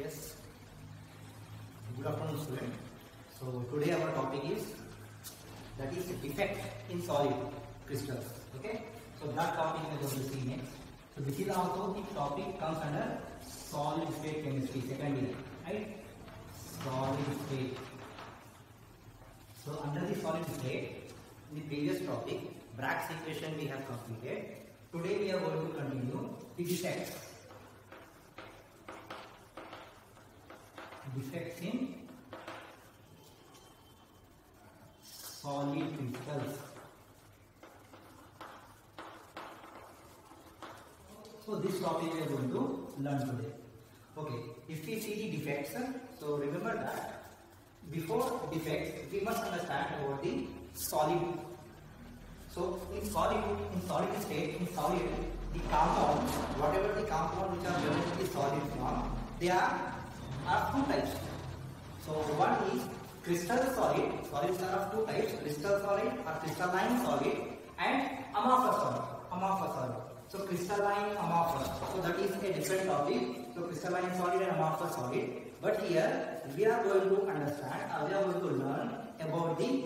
Yes, good afternoon student. So today our topic is defect in solid crystals. Okay, so that topic we are going to see next. So this is also the topic comes under solid state chemistry, second year, right? Solid state. So under the solid state, in the previous topic, Bragg's equation we have completed. Today we are going to continue the defects. Defects in solid crystals. So this topic we are going to learn today. Okay, if we see the defects, so remember that before defects we must understand about the solid. So in solid state, the compounds, whatever the compound which are present in the solid form, they are two types. So one is crystal solid. Solids are of two types: crystal solid or crystalline solid, and amorphous solid. So crystalline, amorphous. So that is a different topic. So crystalline solid and amorphous solid. But here we are going to understand, we are going to learn about the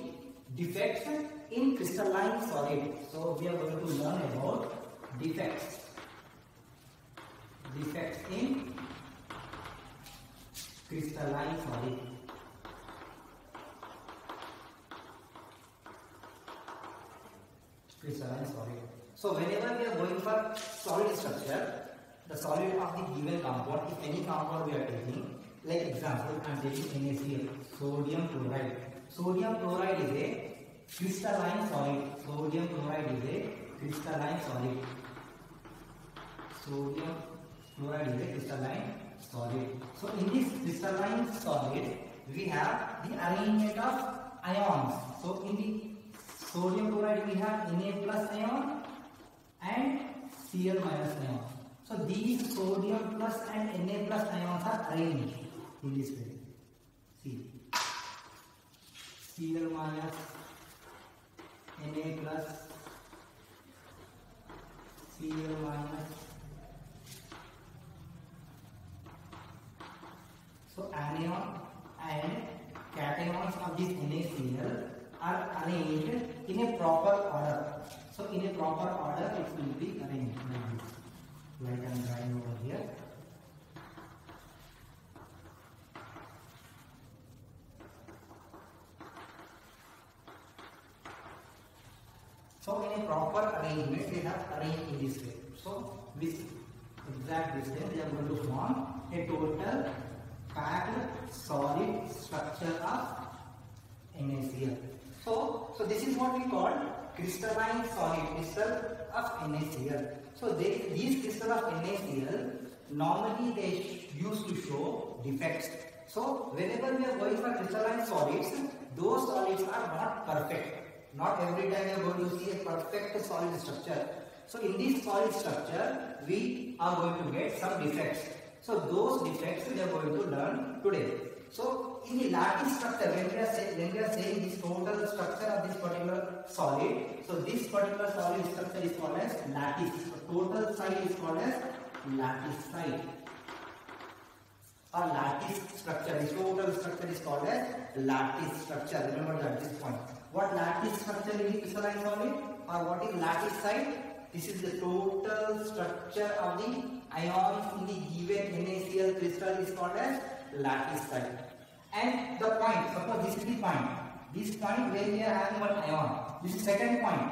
defects in crystalline solid. So we are going to learn about defects in crystalline solid. Crystalline solid. So whenever we are going for solid structure, the solid of the given compound, if any compound we are taking, like example, I am taking NaCl, sodium chloride. Sodium chloride is a crystalline solid. Sodium chloride is a crystalline solid. Sodium chloride is a crystalline solid. So in this crystalline solid, we have the arrangement of ions. So in the sodium chloride, we have Na plus ion and Cl minus ion. So these sodium plus and Na plus ions are arranged in this way. See, Cl minus, Na plus, Cl minus. So anion and cations of this NaCl are arranged in a proper order. So in a proper order it will be arranged like this. Like I am drawing over here. So in a proper arrangement they have arranged in this way. So this exact distance they are going to form a total packed solid structure of NaCl. So this is what we call crystalline solid, crystal of NaCl. So these crystal of NaCl, normally they used to show defects. So whenever we are going for crystalline solids, those solids are not perfect. Not every time you are going to see a perfect solid structure. So in this solid structure, we are going to get some defects. So those defects we are going to learn today. So in the lattice structure, when we are saying this total structure of this particular solid, so this particular solid structure is called as lattice. So total site is called as lattice site or lattice structure. This total structure is called as lattice structure. Remember that this point. What lattice structure is crystalline solid, or what is lattice site? This is the total structure of the ions in the given NaCl crystal is called as lattice site. And the point, suppose this is the point. This point where we are having one ion. This is second point.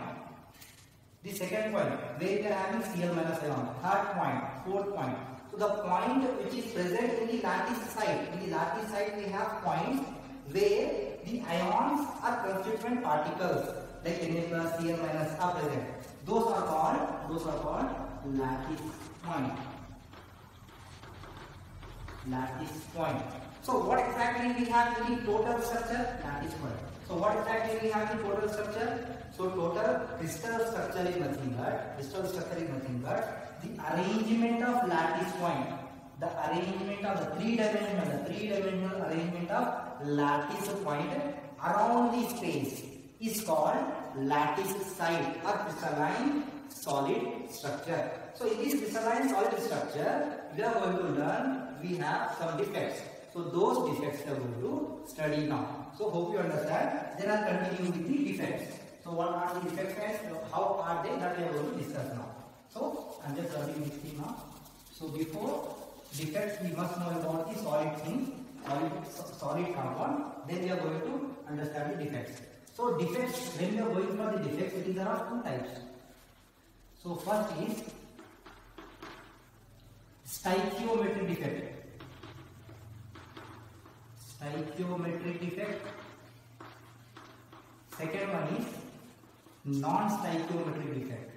The second point where we are having Cl minus ion. Third point, fourth point. So the point which is present in the lattice site. In the lattice site we have points where the ions are constituent particles like Na plus, Cl minus are present. Those are called lattice point. Lattice point. So what exactly we have in the total structure? Lattice point. So what exactly we have in total structure? So total crystal structure is nothing but the arrangement of lattice point. The arrangement of the three-dimensional arrangement of lattice point around the space is called lattice site or crystalline solid structure. So in this crystalline solid structure, we are going to learn we have some defects. So those defects we are going to study now. So hope you understand. Then I'll continue with the defects. So what are the defects and how are they, that we are going to discuss now. So I'm just starting this thing now. So before defects, we must know about the solid thing, solid compound. Then we are going to understand the defects. So defects, when we are going for the defects, there are two types. So first is stoichiometric defect. Stoichiometric defect. Second one is non-stoichiometric defect.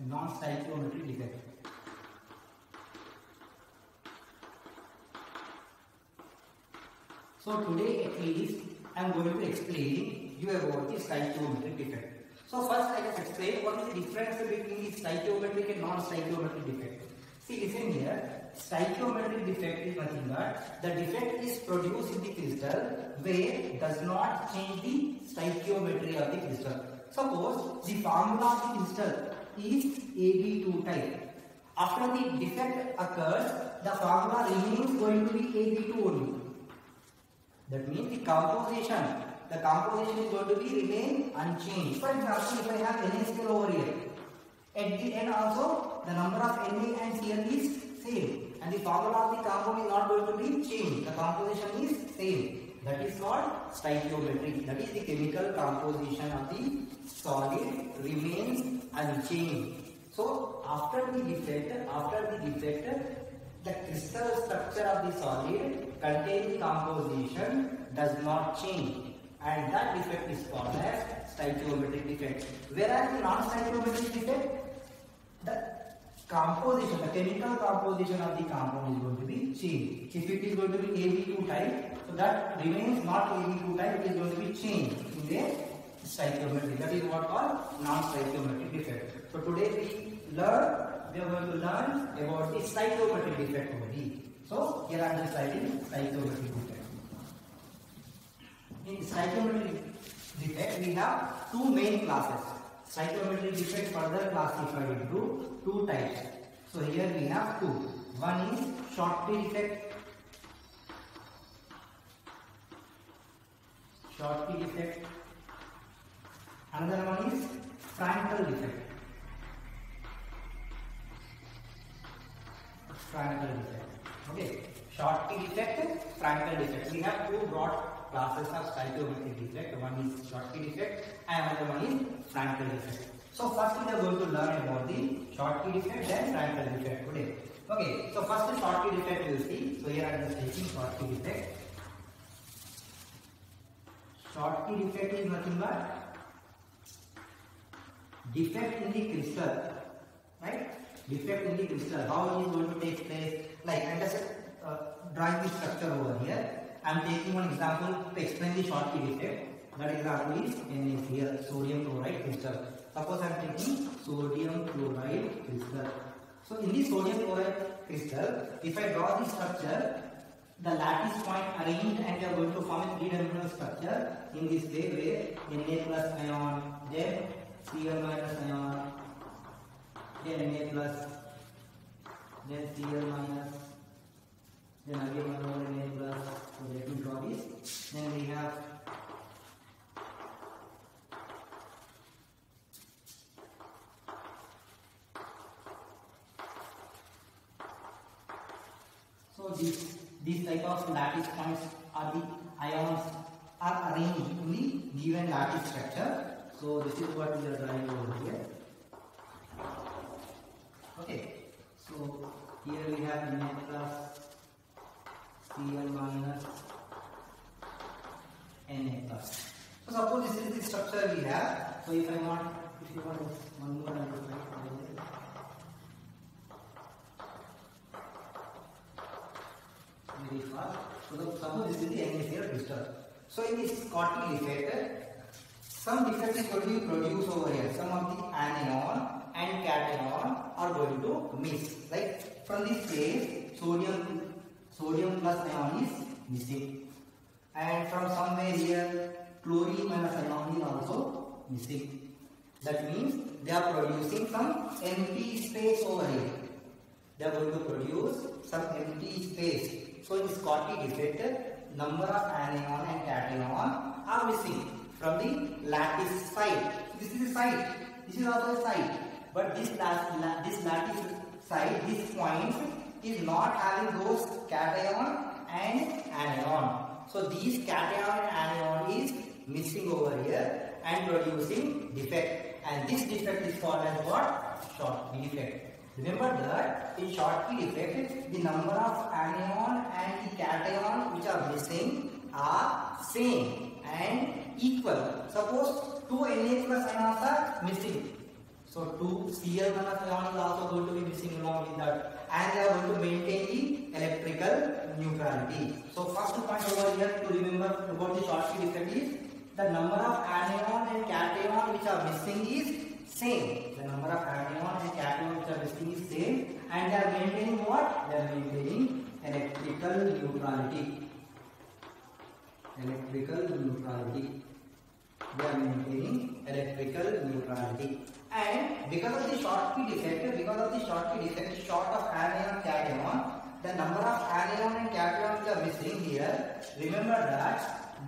Non-stoichiometric defect. So today at least I am going to explain you about the stoichiometric defect. So first I just explain what is the difference between the stoichiometric and non-stoichiometric defect. See, listen here. Stoichiometric defect is nothing but the defect is produced in the crystal where does not change the stoichiometry of the crystal. Suppose the formula of the crystal is AB2 type. After the defect occurs, the formula remains going to be AB2 only. That means the composition is going to be remain unchanged. For example, if I have NaCl over here, at the end also the number of Na and Cl is same, and the formula of the compound is not going to be changed. The composition is same. That is called stoichiometry. That is the chemical composition of the solid remains unchanged. So after the defect, the crystal structure of the solid containing composition does not change, and that defect is called as stoichiometric defect. Whereas the non-stoichiometric defect, the composition, the chemical composition of the compound is going to be changed. If it is going to be AB2 type, so that remains not AB2 type, it is going to be changed in the stoichiometry. That is what called non-stoichiometric defect. So today we are going to learn about the stoichiometric defect only. So here I am just writing stoichiometric defect. In stoichiometric defect, we have two main classes. Stoichiometric defect further classified into two types. So here we have two. One is Schottky defect. Schottky defect. Another one is Frankel defect. Frankel defect. Okay. Schottky defect, Frankel defect. We have two broad classes of stoichiometric defect. One is Schottky defect and another one is Frankel defect. So first we are going to learn about the Schottky defect and Frankel defect today. Okay, so first the Schottky defect you will see. So here I am just taking Schottky defect. Schottky defect is nothing but defect in the crystal, right? Defect in the crystal. How it is going to take place? Like I just drawing the structure over here. I am taking one example to explain the Schottky defect. That example is NaCl, sodium chloride crystal. Suppose I am taking sodium chloride crystal. So in the sodium chloride crystal, if I draw the structure, the lattice point arranged and we are going to form a three-dimensional structure in this way where Na plus ion, then Cl minus ion, then Na plus, then Cl minus, then again one more Na plus. So let me draw this. Then we have these type of lattice points are the ions are arranged in the given lattice structure. So this is what we are drawing over here. Okay. So here we have Na plus, Cl minus, Na plus. So suppose this is the structure we have. So if you want one more, very fast. So suppose this is the NaCl crystal. So in this Schottky defect, some defect is going to be produced over here. Some of the anion and cation are going to mix. Like from this case, sodium plus ion is missing, and from somewhere here, chlorine minus ion is also missing. That means they are producing some empty space over here. they are going to produce some empty space. So in Schottky defect, number of anion and cation are missing from the lattice side. This is the side. This is also a side. But this lattice side, this point is not having those cation and anion. So these cation and anion is missing over here and producing defect. And this defect is called as what? Schottky defect. Remember that in Schottky defect, the number of anion and the cation which are missing are same and equal. Suppose 2 Na plus ions are missing. So 2 Cl minus ion is also going to be missing along with that, and they are going to maintain the electrical neutrality. So first point over here to remember about the Schottky defect is the number of anion and cation which are missing is same. The number of anion and cation which are missing is same, and they are maintaining what? They are maintaining electrical neutrality. Electrical neutrality. They are maintaining electrical neutrality. And because of the Schottky defect, short of anion and cation, the number of anion and cation which are missing here, remember that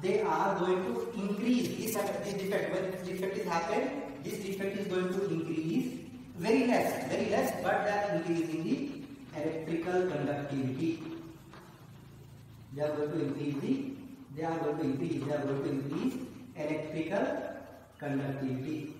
they are going to increase. This defect, when this defect is happened, this defect is going to increase very less, but they are increasing the electrical conductivity. They are going to increase electrical conductivity.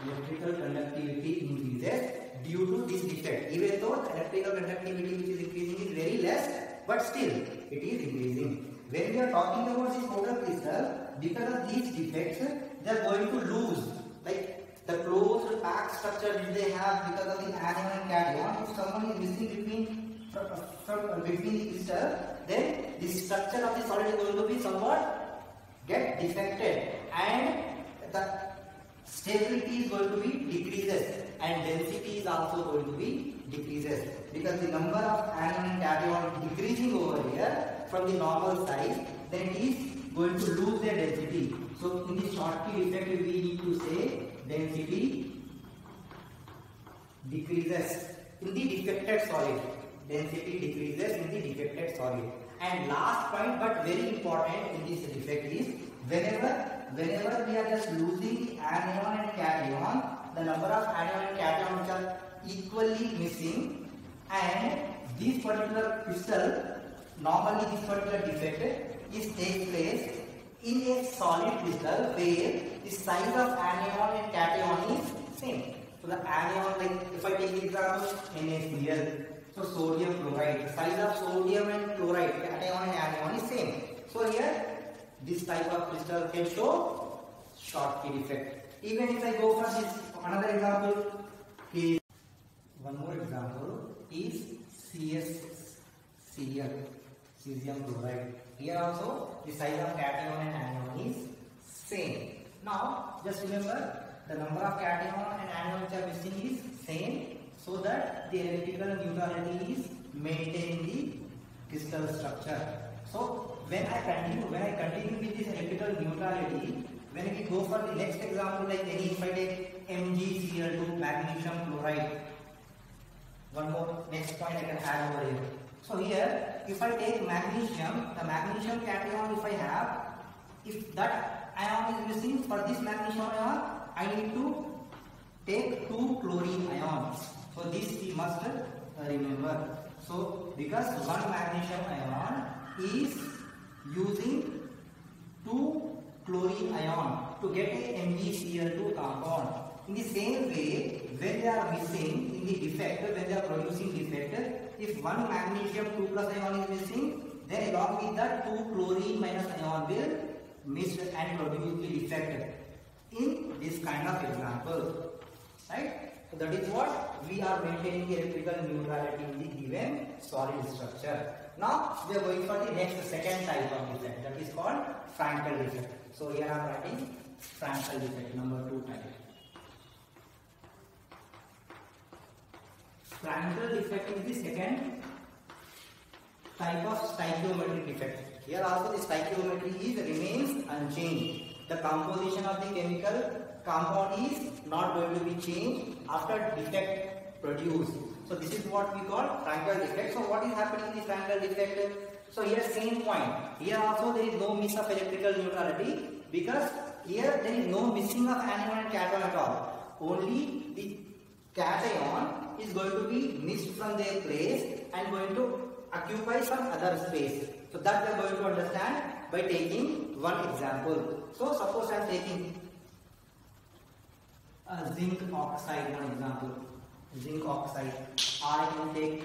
Electrical conductivity increases due to this defect. Even though the electrical conductivity which is increasing is very less, but still it is increasing. When we are talking about this total crystal, because of these defects, they are going to lose, like the closed packed structure which they have because of the anion and cation. If someone is missing between the crystal, then the structure of the solid is going to be somewhat get defected, and the stability is going to be decreases, and density is also going to be decreases, because the number of anion and cation decreasing over here from the normal size, then it is going to lose their density. So in the Schottky defect, we need to say density decreases in the defected solid. Density decreases in the defected solid. And last point, but very important in this defect, is whenever we are just losing the anion and cation, the number of anion and cation which are equally missing, and this particular crystal, normally this particular defect is takes place in a solid crystal where the size of anion and cation is same. So the anion, like if I take the example NaCl, so sodium chloride, the size of sodium and chloride, cation and anion is same. So here this type of crystal can show Schottky defect. Even if I go for this another example, one more example is CsCl, cesium chloride. Here also the size of cation and anion is same. Now just remember the number of cation and anion which are missing is same, so that the electrical neutrality is maintained in the crystal structure. So when I continue with this electrical neutrality, when we go for the next example, like if I take MgCl2, magnesium chloride, one more next point I can add over here. So here, if I take magnesium, the magnesium cation if I have, if that ion is missing, for this magnesium ion, I need to take 2 chlorine ions. So this we must remember. So because one magnesium ion is using 2 chlorine ion to get a MgCl2 compound. In the same way, when they are missing in the defect, when they are producing defect, if one magnesium 2 plus ion is missing, then along with that 2 chlorine minus ion will miss and produce the defect in this kind of example, right? So that is what we are maintaining the electrical neutrality in the given solid structure. Now we are going for the next second type of defect, that is called Frankel defect. So here I am writing Frankel defect number 2 type. Frankel defect is the second type of stoichiometric defect. Here also the stoichiometry remains unchanged. The composition of the chemical compound is not going to be changed after defect produced. So this is what we call Frankel defect. So what is happening in the Frankel defect? So here same point. Here also there is no miss of electrical neutrality because here there is no missing of anion and cation at all. Only the cation is going to be missed from their place and going to occupy some other space. So that we are going to understand by taking one example. So suppose I am taking zinc oxide, one example. Zinc oxide. I can take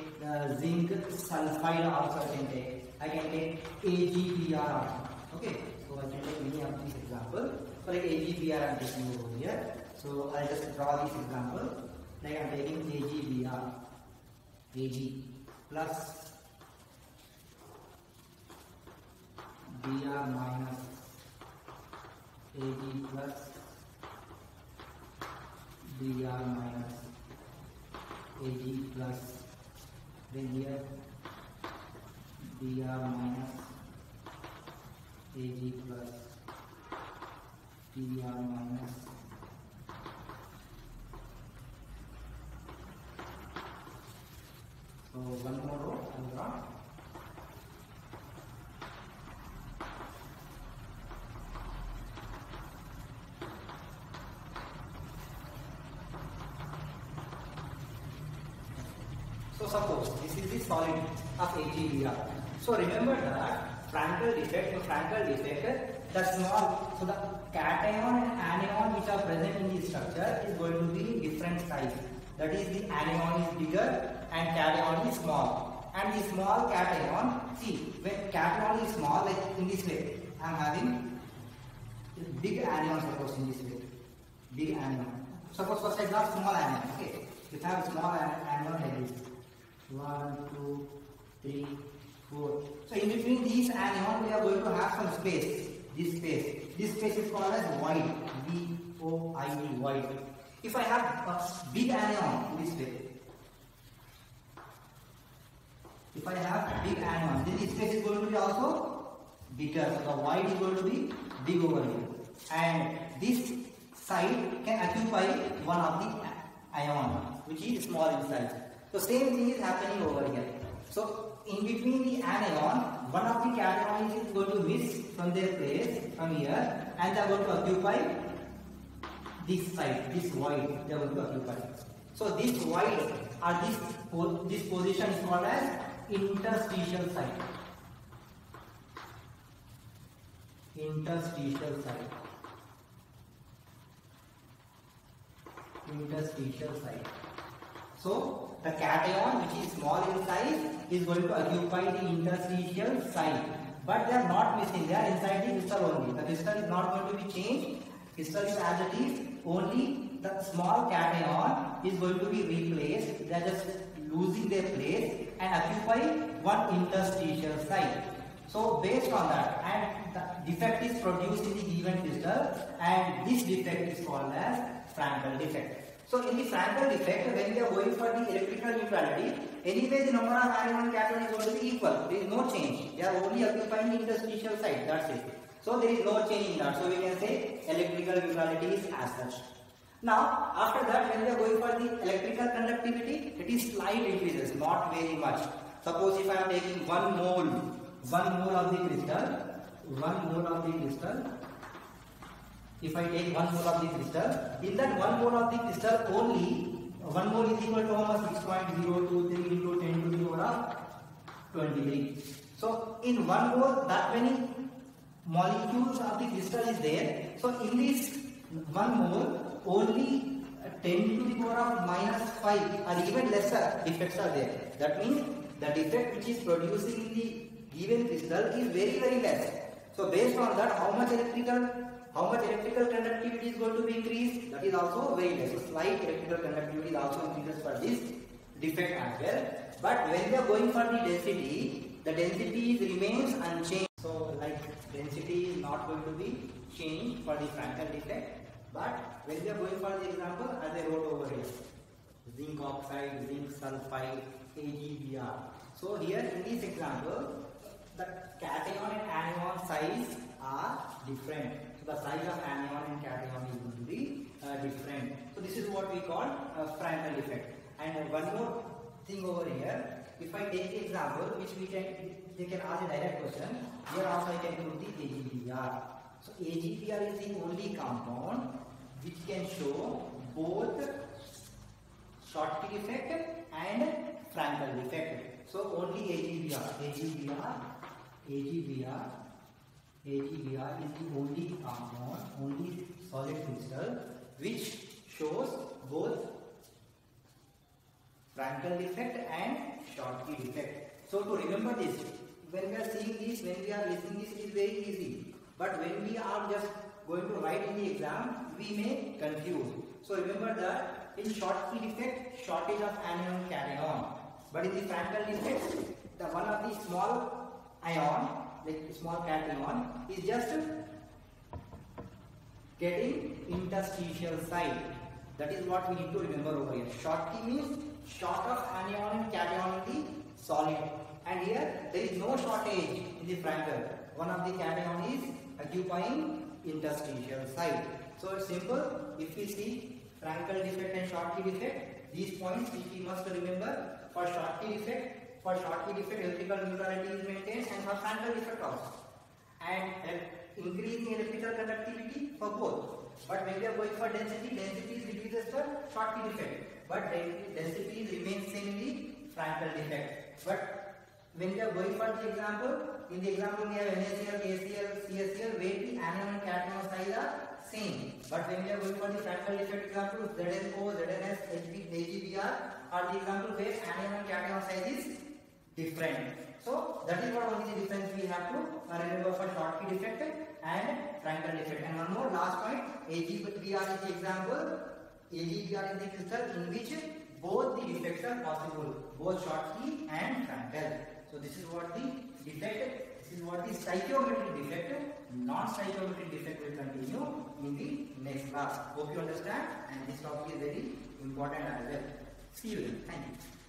zinc sulfide also I can take. I can take AgBr also. Okay. So I can take many of these examples. So like AgBr I am taking over here. So I just draw this example. Like I am taking AgBr. Ag plus Br minus Ag plus Br minus Ag plus, then here Br minus Ag plus Br minus. So one more row I will draw. So suppose this is the solid of AgBr. So remember that Frankel defect, the small, so the cation and anion which are present in the structure is going to be different size. That is, the anion is bigger and cation is small. And the small cation, see, when cation is small, like in this way, I am having big anion, suppose in this way, big anion. Suppose first I draw small anion, okay. If I have small anion like this, 1, 2, 3, 4. So in between these anion, we are going to have some space. This space is called as void. V-O-I-D, void. If I have a big anion in this way, if I have big anion, then this space is going to be also bigger. So the void is going to be big over here. And this side can occupy one of the ion, which is small in size. So same thing is happening over here. So in between the anion, one of the cations is going to miss from their place from here, and they are going to occupy this side, this void. They are going to occupy. So this void or this position is called as interstitial site. Interstitial site. Interstitial site. So the cation, which is small in size, is going to occupy the interstitial site. But they are not missing, they are inside the crystal only. The crystal is not going to be changed. Crystal is as it is, only the small cation is going to be replaced. They are just losing their place and occupy one interstitial site. So based on that, and the defect is produced in the given crystal, and this defect is called as Frankel defect. So in the Frankel defect, when we are going for the electrical neutrality, anyway the number of anion and cation is going to be equal. There is no change. They are only occupying the interstitial site. That's it. So there is no change in that. So we can say electrical neutrality is as such. Now after that, when we are going for the electrical conductivity, it is slight increases, not very much. Suppose if I am taking 1 mole of the crystal, if I take 1 mole of the crystal, in that 1 mole of the crystal only, 1 mole is equal to how much? 6.023 into 10 to the power of 23. So in 1 mole, that many molecules of the crystal is there. So in this 1 mole, only 10 to the power of minus 5 or even lesser defects are there. That means the defect which is producing in the given crystal is very, very less. So based on that, how much electrical conductivity is going to be increased? That is also very less. So slight electrical conductivity is also increases for this defect as well. But when we are going for the density remains unchanged. So like density is not going to be changed for the Frankel defect. But when we are going for the example, as I wrote over here, zinc oxide, zinc sulfide, AgBr. So here in this example, the cation and anion size are different. So the size of anion and cation is going to be different. So this is what we call Frankel defect. And one more thing over here. If I take the example, which they can ask a direct question. Here also I can include the AGBR. So AGBR is the only compound which can show both Schottky defect and Frankel defect. So only AGBR is the only compound, only solid crystal which shows both Frankel defect and Schottky defect. So to remember this, when we are seeing this, when we are listening this, it is very easy. But when we are just going to write in the exam, we may confuse. So remember that in Schottky defect, shortage of anion cation. But in the Frankel defect, the one of the small ion, like small cation, is just getting interstitial site. That is what we need to remember over here. Schottky means short of anion and cation in the solid. And here there is no shortage in the Frankel. One of the cation is occupying interstitial site. So it's simple. If we see Frankel defect and Schottky defect, these points which we must remember. For Schottky defect, electrical neutrality is maintained, and for Frankel defect also. And increasing electrical conductivity for both. But when we are going for density is decreases for Schottky defect. But density remains same in the Frankel defect. But when we are going for the example, in the example we have NaCl, KCl, CaCl, where the anion and cation size are same. But when we are going for the Frankel defect example, ZnO, ZnS, AGBR are the example where anion and cation size is different. So that is what only the difference we have to remember for Schottky defect and Frankel defect. And one more last point, AGBR is the example. AGBR is the crystal in which both the defects are possible, both Schottky and Frankel. So this is what the defect, this is what the stoichiometric defect, non-stoichiometric defect will continue in the next class. Hope you understand, and this topic is very important as well. See you then. Thank you.